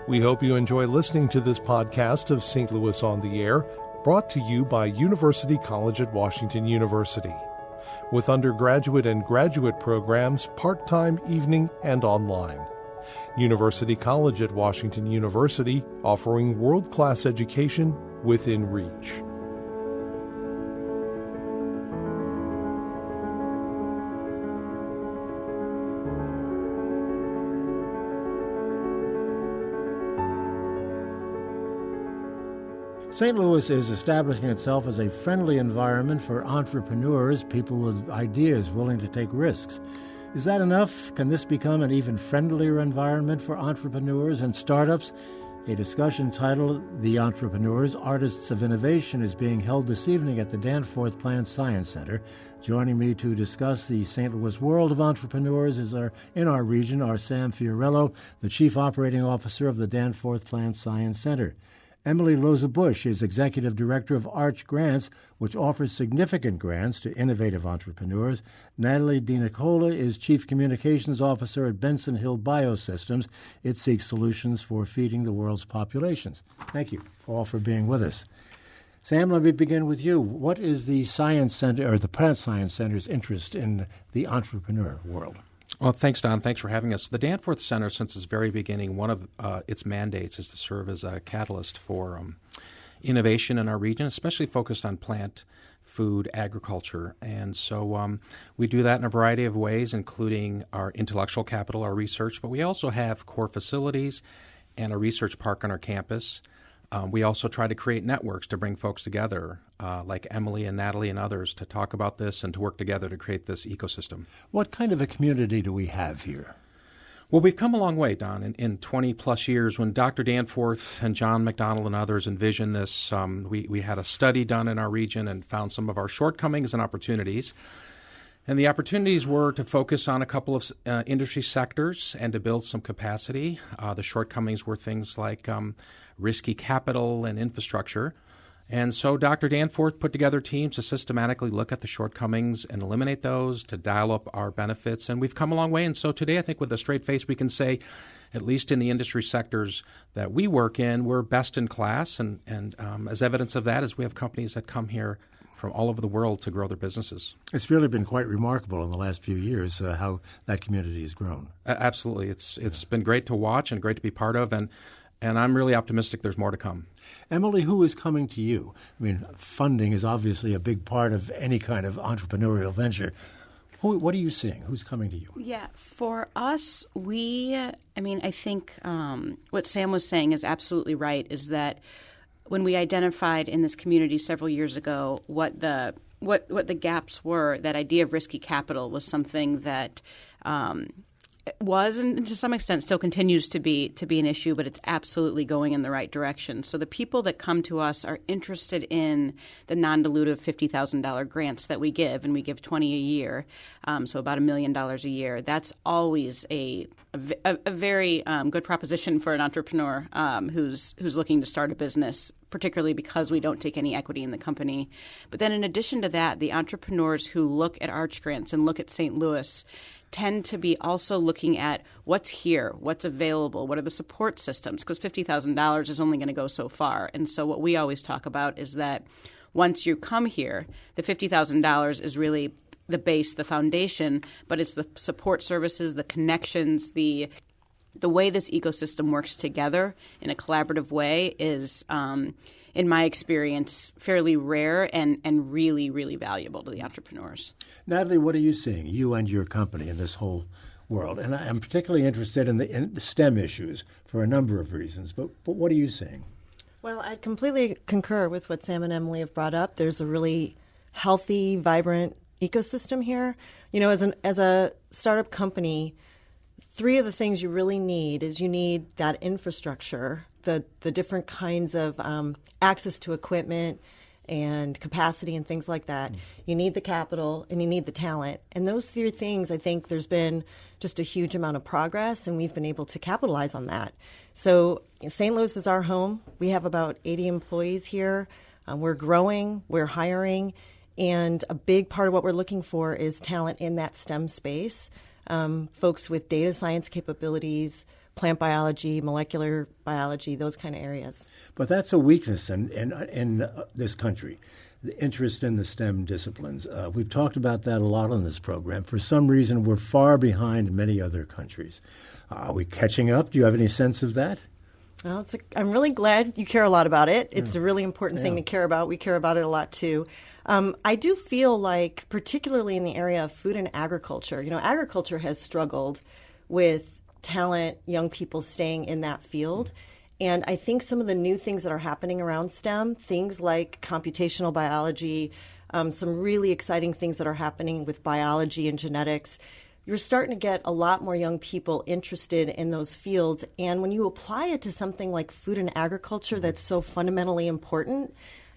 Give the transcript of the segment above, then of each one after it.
We hope you enjoy listening to this podcast of St. Louis on the Air, brought to you by University College at Washington University, with undergraduate and graduate programs part-time, evening, and online. University College at Washington University, offering world-class education within reach. St. Louis is establishing itself as a friendly environment for entrepreneurs, people with ideas willing to take risks. Is that enough? Can this become an even friendlier environment for entrepreneurs and startups? A discussion titled The Entrepreneurs, Artists of Innovation is being held this evening at the Danforth Plant Science Center. Joining me to discuss the St. Louis world of entrepreneurs is in our region, Sam Fiorello, the Chief Operating Officer of the Danforth Plant Science Center. Emily Lohse-Busch is Executive Director of Arch Grants, which offers significant grants to innovative entrepreneurs. Natalie DiNicola is Chief Communications Officer at Benson Hill Biosystems. It seeks solutions for feeding the world's populations. Thank you all for being with us. Sam, let me begin with you. What is the Science Center, or the Plant Science Center's interest in the entrepreneur world? Well, thanks, Don. Thanks for having us. The Danforth Center, since its very beginning, one of its mandates is to serve as a catalyst for innovation in our region, especially focused on plant, food, agriculture. And so we do that in a variety of ways, including our intellectual capital, our research, but we also have core facilities and a research park on our campus. We also try to create networks to bring folks together, like Emily and Natalie and others, to talk about this and to work together to create this ecosystem. What kind of a community do we have here? Well, we've come a long way, Don. In 20-plus years, when Dr. Danforth and John McDonald and others envisioned this, we had a study done in our region and found some of our shortcomings and opportunities. And the opportunities were to focus on a couple of industry sectors and to build some capacity. The shortcomings were things like risky capital and infrastructure. And so Dr. Danforth put together teams to systematically look at the shortcomings and eliminate those, to dial up our benefits. And we've come a long way. And so today, I think with a straight face, we can say, at least in the industry sectors that we work in, we're best in class. And as evidence of that is we have companies that come here from all over the world to grow their businesses. It's really been quite remarkable in the last few years how that community has grown. Absolutely. It's been great to watch and great to be part of, and I'm really optimistic there's more to come. Emily, who is coming to you? I mean, funding is obviously a big part of any kind of entrepreneurial venture. What are you seeing? Who's coming to you? Yeah, for us, I think what Sam was saying is absolutely right, is that when we identified in this community several years ago what the gaps were, that idea of risky capital was something that was, and to some extent still continues to be an issue, but it's absolutely going in the right direction. So the people that come to us are interested in the non-dilutive $50,000 grants that we give, and we give 20 a year, so about $1 million a year. That's always a very good proposition for an entrepreneur who's looking to start a business, particularly because we don't take any equity in the company. But then in addition to that, the entrepreneurs who look at Arch Grants and look at St. Louis tend to be also looking at what's here, what's available, what are the support systems, because $50,000 is only going to go so far. And so what we always talk about is that once you come here, the $50,000 is really the base, the foundation, but it's the support services, the connections, the way this ecosystem works together in a collaborative way is, in my experience, fairly rare and really, really valuable to the entrepreneurs. Natalie, what are you seeing, you and your company, in this whole world? And I'm particularly interested in the STEM issues for a number of reasons, but what are you seeing? Well, I completely concur with what Sam and Emily have brought up. There's a really healthy, vibrant ecosystem here. You know, as a startup company, three of the things you really need is you need that infrastructure, the different kinds of access to equipment and capacity and things like that. You need the capital and you need the talent. And those three things, I think there's been just a huge amount of progress, and we've been able to capitalize on that. So St. Louis is our home. We have about 80 employees here. We're growing, we're hiring, and a big part of what we're looking for is talent in that STEM space, folks with data science capabilities, plant biology, molecular biology, those kind of areas. But that's a weakness in this country, the interest in the STEM disciplines. We've talked about that a lot on this program. For some reason, we're far behind many other countries. Are we catching up? Do you have any sense of that? Well, I'm really glad you care a lot about it. It's a really important thing to care about. We care about it a lot, too. I do feel like, particularly in the area of food and agriculture, agriculture has struggled with talent, young people staying in that field. And I think some of the new things that are happening around STEM, things like computational biology, some really exciting things that are happening with biology and genetics, you're starting to get a lot more young people interested in those fields. And when you apply it to something like food and agriculture that's so fundamentally important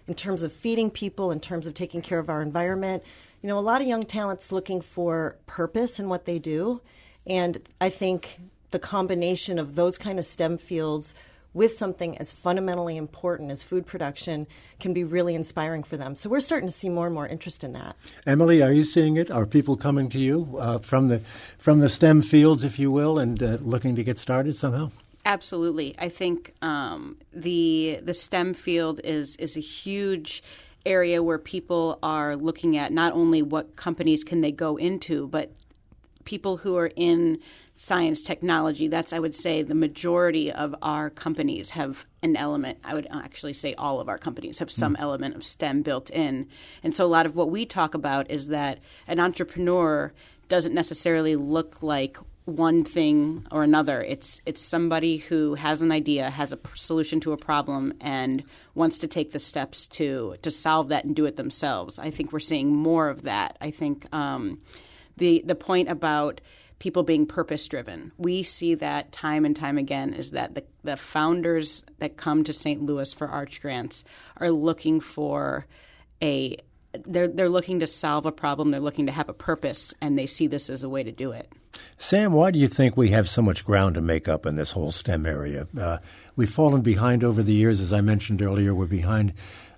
in terms of feeding people, in terms of taking care of our environment, a lot of young talent's looking for purpose in what they do. And I think the combination of those kind of STEM fields with something as fundamentally important as food production can be really inspiring for them. So we're starting to see more and more interest in that. Emily, are you seeing it? Are people coming to you from the STEM fields, if you will, and looking to get started somehow? Absolutely. I think the STEM field is a huge area where people are looking at not only what companies can they go into, but people who are in science, technology. That's, I would say, the majority of our companies have an element. I would actually say all of our companies have some element of STEM built in. And so a lot of what we talk about is that an entrepreneur doesn't necessarily look like one thing or another. It's somebody who has an idea, has a solution to a problem, and wants to take the steps to solve that and do it themselves. I think we're seeing more of that. I think the point about people being purpose-driven, we see that time and time again, is that the founders that come to St. Louis for Arch Grants are looking for they're looking to solve a problem, they're looking to have a purpose, and they see this as a way to do it. Sam, why do you think we have so much ground to make up in this whole STEM area? We've fallen behind over the years. As I mentioned earlier, we're behind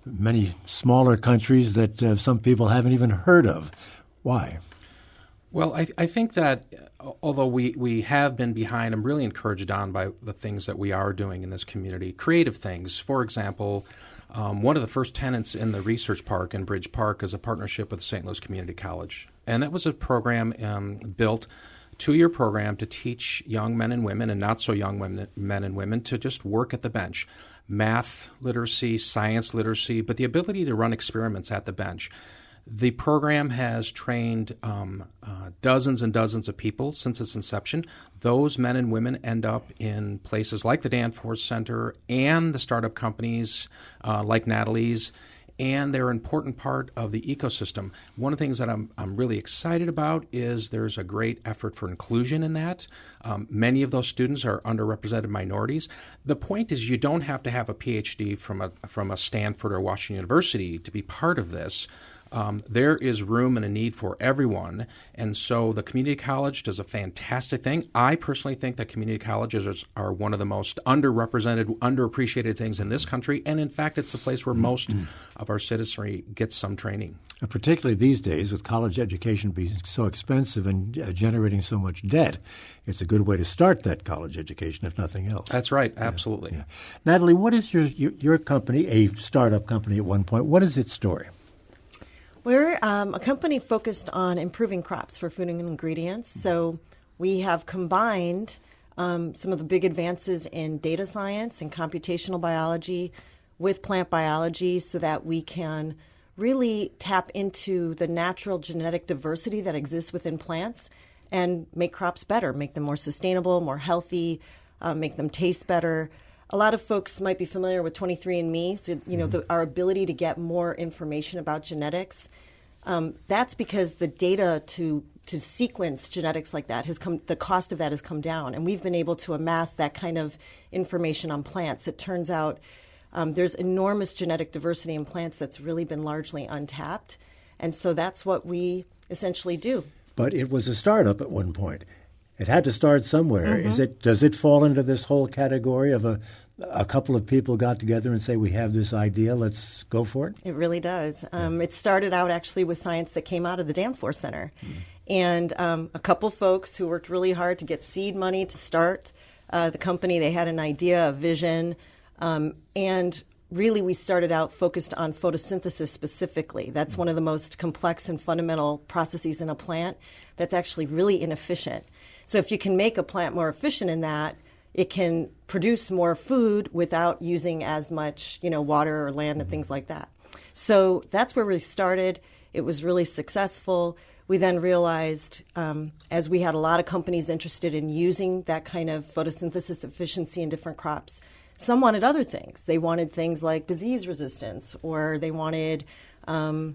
many smaller countries that some people haven't even heard of. Why? Well, I think that although we have been behind, I'm really encouraged on by the things that we are doing in this community, creative things. For example, one of the first tenants in the research park in Bridge Park is a partnership with St. Louis Community College. And that was a program built, 2-year program to teach young men and women and not so young men and women to just work at the bench. Math literacy, science literacy, but the ability to run experiments at the bench. The program has trained dozens and dozens of people since its inception. Those men and women end up in places like the Danforth Center and the startup companies like Natalie's, and they're an important part of the ecosystem. One of the things that I'm really excited about is there's a great effort for inclusion in that. Many of those students are underrepresented minorities. The point is you don't have to have a PhD from a Stanford or Washington University to be part of this. There is room and a need for everyone, and so the community college does a fantastic thing. I personally think that community colleges are one of the most underrepresented, underappreciated things in this country, and in fact, it's the place where most of our citizenry gets some training. And particularly these days, with college education being so expensive and generating so much debt, it's a good way to start that college education, if nothing else. That's right, absolutely. Yeah. Natalie, what is your company, a startup company at one point, what is its story? We're a company focused on improving crops for food and ingredients. So we have combined some of the big advances in data science and computational biology with plant biology so that we can really tap into the natural genetic diversity that exists within plants and make crops better, make them more sustainable, more healthy, make them taste better. A lot of folks might be familiar with 23andMe, so our ability to get more information about genetics. That's because the data to sequence genetics like that the cost of that has come down, and we've been able to amass that kind of information on plants. It turns out there's enormous genetic diversity in plants that's really been largely untapped, and so that's what we essentially do. But it was a startup at one point. It had to start somewhere. Does it fall into this whole category of a couple of people got together and say, we have this idea, let's go for it? It really does. It started out actually with science that came out of the Danforth Center. And a couple folks who worked really hard to get seed money to start the company. They had an idea, a vision, and really we started out focused on photosynthesis specifically. That's one of the most complex and fundamental processes in a plant that's actually really inefficient. So if you can make a plant more efficient in that, it can produce more food without using as much, water or land and things like that. So that's where we started. It was really successful. We then realized, as we had a lot of companies interested in using that kind of photosynthesis efficiency in different crops, some wanted other things. They wanted things like disease resistance, or they wanted a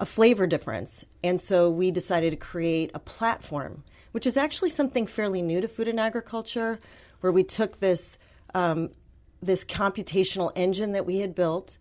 flavor difference. And so we decided to create a platform, which is actually something fairly new to food and agriculture, where we took this computational engine that we had built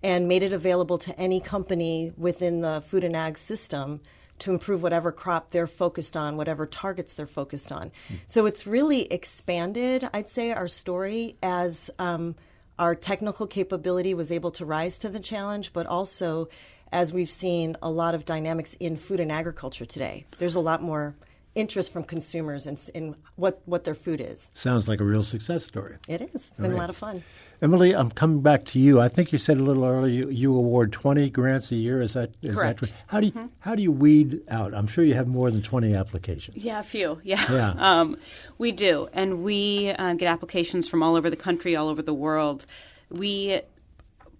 and made it available to any company within the food and ag system to improve whatever crop they're focused on, whatever targets they're focused on. So it's really expanded, I'd say, our story as our technical capability was able to rise to the challenge, but also as we've seen a lot of dynamics in food and agriculture today. There's a lot more interest from consumers in what their food is. Sounds like a real success story. It is. It's been a lot of fun. Emily, I'm coming back to you. I think you said a little earlier you award 20 grants a year. Is that correct? How do you weed out? I'm sure you have more than 20 applications. Yeah, a few. Yeah. We do, and we get applications from all over the country, all over the world. We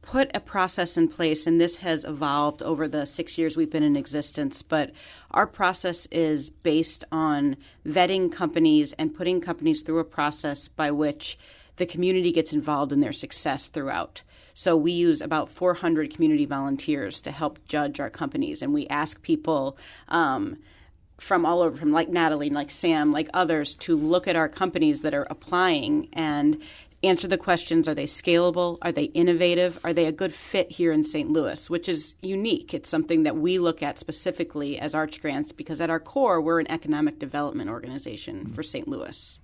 put a process in place, and this has evolved over the 6 years we've been in existence, but our process is based on vetting companies and putting companies through a process by which the community gets involved in their success throughout. So we use about 400 community volunteers to help judge our companies, and we ask people from all over, from like Natalie, like Sam, like others, to look at our companies that are applying and answer the questions: are they scalable? Are they innovative? Are they a good fit here in St. Louis, which is unique? It's something that we look at specifically as Arch Grants because at our core, we're an economic development organization for St. Louis.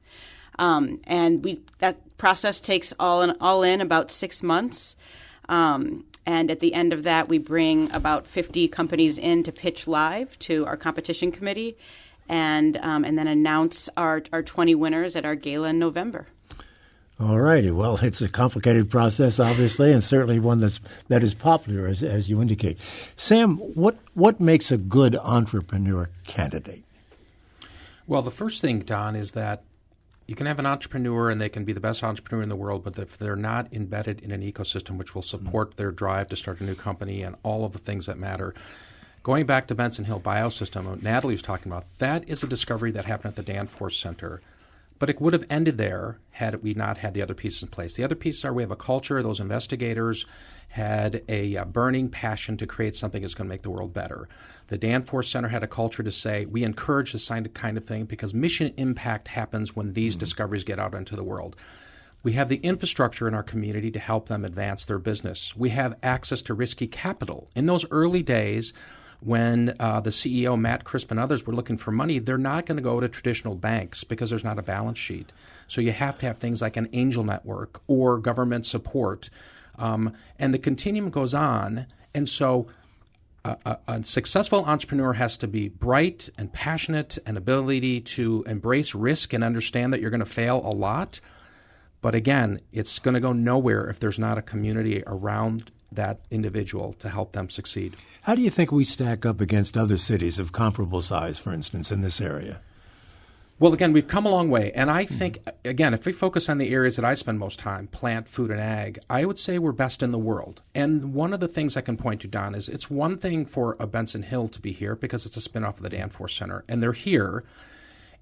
And that process takes all in about 6 months. And at the end of that, we bring about 50 companies in to pitch live to our competition committee and then announce our 20 winners at our gala in November. All righty. Well, it's a complicated process, obviously, and certainly one that is popular, as you indicate. Sam, what makes a good entrepreneur candidate? Well, the first thing, Don, is that you can have an entrepreneur and they can be the best entrepreneur in the world, but if they're not embedded in an ecosystem which will support their drive to start a new company and all of the things that matter. Going back to Benson Hill Biosystem, what Natalie was talking about, that is a discovery that happened at the Danforth Center. But it would have ended there had we not had the other pieces in place. The other pieces are we have a culture. Those investigators had a burning passion to create something that's going to make the world better. The Danforth Center had a culture to say we encourage this kind of thing because mission impact happens when these discoveries get out into the world. We have the infrastructure in our community to help them advance their business. We have access to risky capital. In those early days, when the CEO, Matt Crisp, and others were looking for money, they're not going to go to traditional banks because there's not a balance sheet. So you have to have things like an angel network or government support. And the continuum goes on. And so a successful entrepreneur has to be bright and passionate and ability to embrace risk and understand that you're going to fail a lot. But again, it's going to go nowhere if there's not a community around that individual to help them succeed. How do you think we stack up against other cities of comparable size, for instance, in this area? Well, again, we've come a long way. And I think, again, if we focus on the areas that I spend most time, plant, food, and ag, I would say we're best in the world. And one of the things I can point to, Don, is it's one thing for a Benson Hill to be here because it's a spinoff of the Danforth Center, and they're here.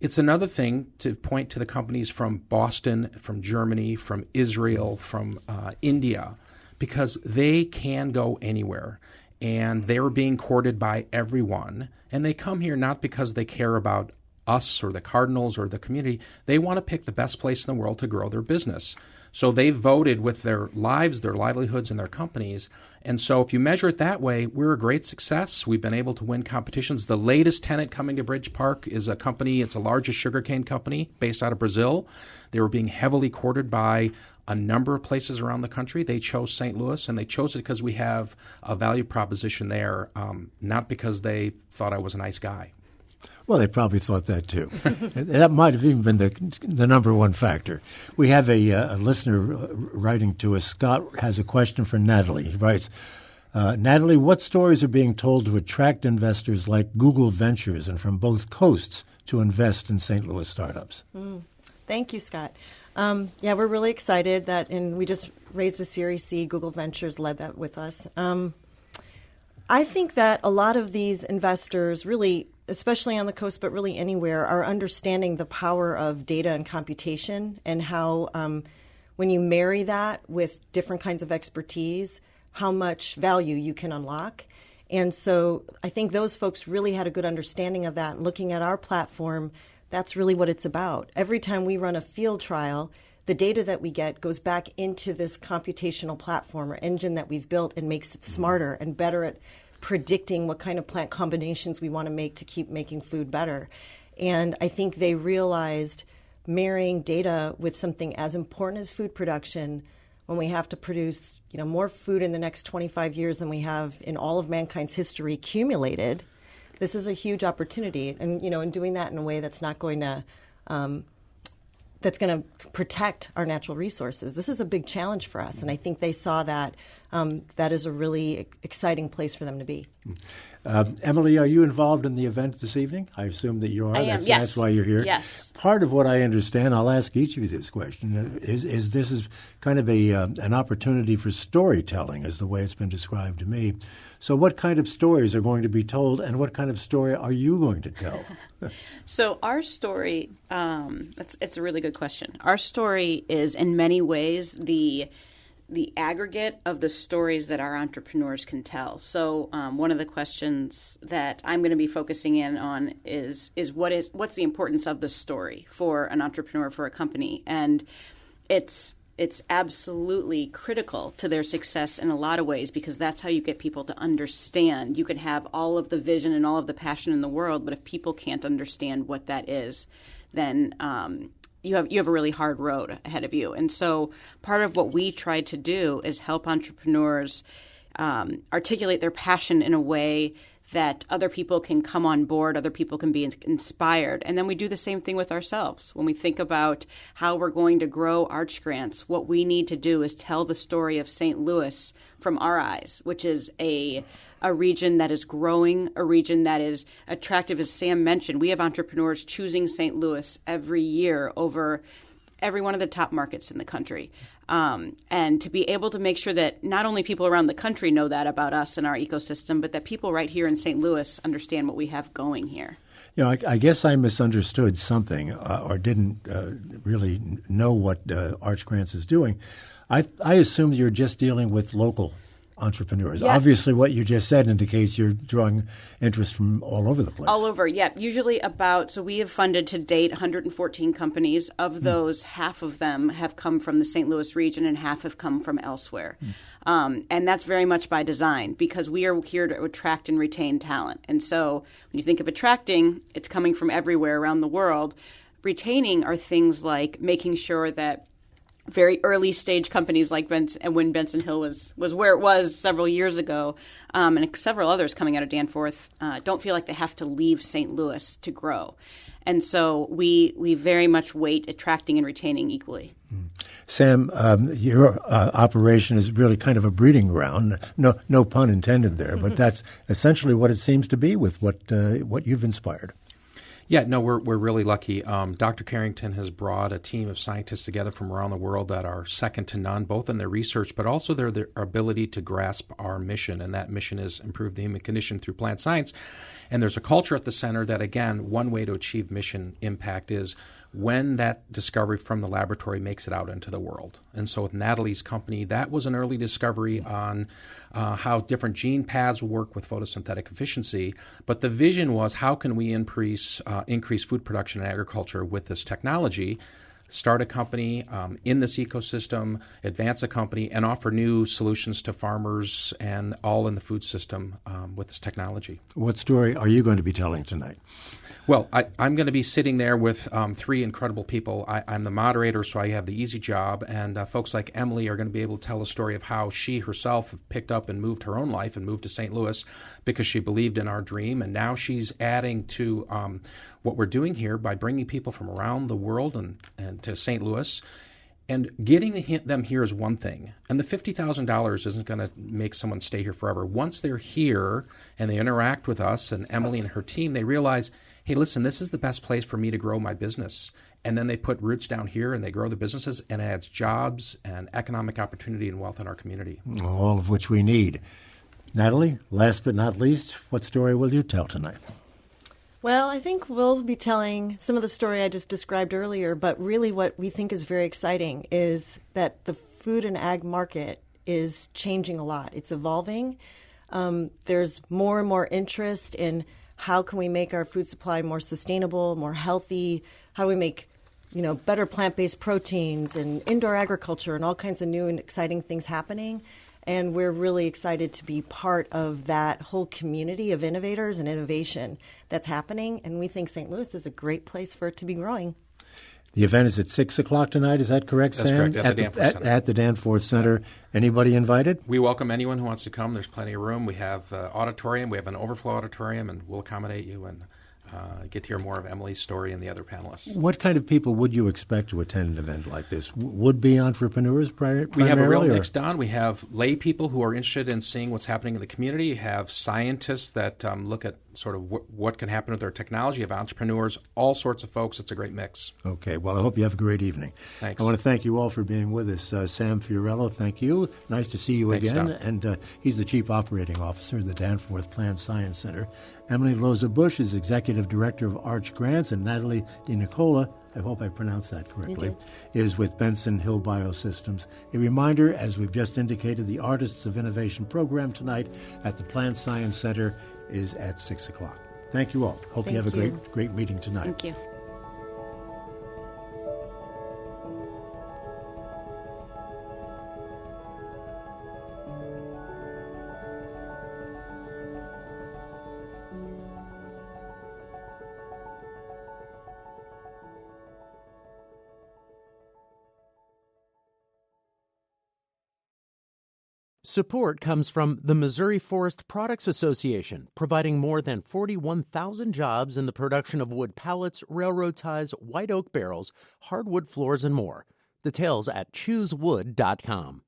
It's another thing to point to the companies from Boston, from Germany, from Israel, from India, because they can go anywhere. And they're being courted by everyone. And they come here not because they care about us or the Cardinals or the community. They want to pick the best place in the world to grow their business. So they voted with their lives, their livelihoods, and their companies. And so if you measure it that way, we're a great success. We've been able to win competitions. The latest tenant coming to Bridge Park is a company, it's the largest sugarcane company based out of Brazil. They were being heavily courted by a number of places around the country. They chose St. Louis, and they chose it because we have a value proposition there, not because they thought I was a nice guy. Well, they probably thought that too. That might have even been the number one factor. We have a listener writing to us. Scott has a question for Natalie. He writes, Natalie, what stories are being told to attract investors like Google Ventures and from both coasts to invest in St. Louis startups? Thank you, Scott. We're really excited and we just raised a Series C. Google Ventures led that with us. I think that a lot of these investors really, especially on the coast, but really anywhere, are understanding the power of data and computation and how when you marry that with different kinds of expertise, how much value you can unlock. And so I think those folks really had a good understanding of that. Looking at our platform, that's really what it's about. Every time we run a field trial, the data that we get goes back into this computational platform or engine that we've built and makes it smarter and better at predicting what kind of plant combinations we want to make to keep making food better. And I think they realized marrying data with something as important as food production, when we have to produce more food in the next 25 years than we have in all of mankind's history accumulated, this is a huge opportunity. And in doing that in a way that's not going to that's going to protect our natural resources. This is a big challenge for us, and I think they saw that that is a really exciting place for them to be. Emily, are you involved in the event this evening? I assume that you are. I am, yes. Yes. That's why you're here. Yes. Part of what I understand, I'll ask each of you this question, is this is kind of an opportunity for storytelling, is the way it's been described to me. So what kind of stories are going to be told, and what kind of story are you going to tell? So our story, it's a really good question. Our story is in many ways the aggregate of the stories that our entrepreneurs can tell. So one of the questions that I'm going to be focusing in on is what's the importance of the story for an entrepreneur, for a company, and it's absolutely critical to their success in a lot of ways, because that's how you get people to understand. You can have all of the vision and all of the passion in the world, but if people can't understand what that is, then you have a really hard road ahead of you. And so part of what we try to do is help entrepreneurs articulate their passion in a way that other people can come on board, other people can be inspired. And then we do the same thing with ourselves. When we think about how we're going to grow Arch Grants, what we need to do is tell the story of St. Louis from our eyes, which is a region that is growing, a region that is attractive. As Sam mentioned, we have entrepreneurs choosing St. Louis every year over every one of the top markets in the country. And to be able to make sure that not only people around the country know that about us and our ecosystem, but that people right here in St. Louis understand what we have going here. I guess I misunderstood something or didn't really know what Arch Grants is doing. I assumed you're just dealing with local entrepreneurs. Yeah. Obviously, what you just said indicates you're drawing interest from all over the place. All over, yeah. Usually so we have funded to date 114 companies. Of those, half of them have come from the St. Louis region and half have come from elsewhere. And that's very much by design, because we are here to attract and retain talent. And so when you think of attracting, it's coming from everywhere around the world. Retaining are things like making sure that very early stage companies like when Benson Hill was where it was several years ago, and several others coming out of Danforth, don't feel like they have to leave St. Louis to grow. And so we very much weight attracting and retaining equally. Sam, your operation is really kind of a breeding ground. No pun intended there, but that's essentially what it seems to be with what you've inspired. Yeah, no, we're really lucky. Dr. Carrington has brought a team of scientists together from around the world that are second to none, both in their research, but also their ability to grasp our mission. And that mission is improve the human condition through plant science. And there's a culture at the center that, again, one way to achieve mission impact is when that discovery from the laboratory makes it out into the world. And so with Natalie's company, that was an early discovery on how different gene paths work with photosynthetic efficiency. But the vision was, how can we increase food production in agriculture with this technology? start a company in this ecosystem, advance a company, and offer new solutions to farmers and all in the food system with this technology. What story are you going to be telling tonight? Well, I'm going to be sitting there with three incredible people. I'm the moderator, so I have the easy job, and folks like Emily are going to be able to tell a story of how she herself picked up and moved her own life and moved to St. Louis because she believed in our dream, and now she's adding to what we're doing here by bringing people from around the world and to St. Louis. And getting them here is one thing, and the $50,000 isn't going to make someone stay here forever. Once they're here and they interact with us and Emily and her team, they realize, hey, listen, this is the best place for me to grow my business. And then they put roots down here and they grow the businesses, and it adds jobs and economic opportunity and wealth in our community. All of which we need. Natalie, last but not least, what story will you tell tonight? Well, I think we'll be telling some of the story I just described earlier, but really what we think is very exciting is that the food and ag market is changing a lot. It's evolving. There's more and more interest in how can we make our food supply more sustainable, more healthy? How do we make, better plant-based proteins and indoor agriculture and all kinds of new and exciting things happening? And we're really excited to be part of that whole community of innovators and innovation that's happening. And we think St. Louis is a great place for it to be growing. The event is at 6 o'clock tonight. Is that correct, That's Sam? correct, at the Danforth Center. At the Danforth Center. Anybody invited? We welcome anyone who wants to come. There's plenty of room. We have auditorium. We have an overflow auditorium, and we'll accommodate you and get to hear more of Emily's story and the other panelists. What kind of people would you expect to attend an event like this? Would-be entrepreneurs primarily? We have a real mix, Don. We have lay people who are interested in seeing what's happening in the community. You have scientists that look at sort of what can happen with their technology. You have entrepreneurs, all sorts of folks. It's a great mix. Okay. Well, I hope you have a great evening. Thanks. I want to thank you all for being with us. Sam Fiorello, thank you. Nice to see you Thanks, again. Don. And he's the Chief Operating Officer of the Danforth Plant Science Center. Emily Lohse-Busch is Executive Director of Arch Grants, and Natalie DiNicola, I hope I pronounced that correctly, is with Benson Hill Biosystems. A reminder, as we've just indicated, the Artists of Innovation program tonight at the Plant Science Center is at 6 o'clock. Thank you all. Hope you have a great meeting tonight. Thank you. Support comes from the Missouri Forest Products Association, providing more than 41,000 jobs in the production of wood pallets, railroad ties, white oak barrels, hardwood floors, and more. Details at choosewood.com.